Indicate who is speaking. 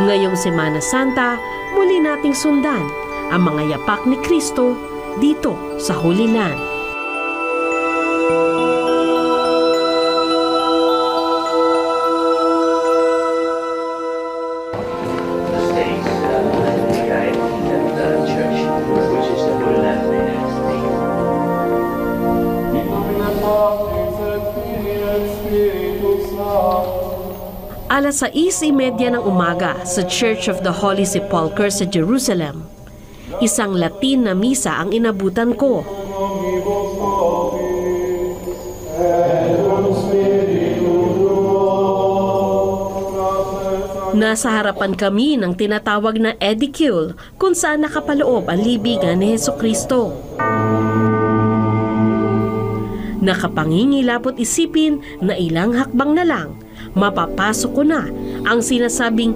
Speaker 1: Ngayong Semana Santa, muli nating sundan ang mga yapak ni Kristo dito sa Holy Land. Alas 6:30 ng umaga sa Church of the Holy Sepulchre sa Jerusalem, isang Latin na misa ang inabutan ko. Nasa harapan kami ng tinatawag na edicule kung saan nakapaloob ang libigan ni Hesukristo. Nakapangingilapot isipin na ilang hakbang na lang, mapapasok ko na ang sinasabing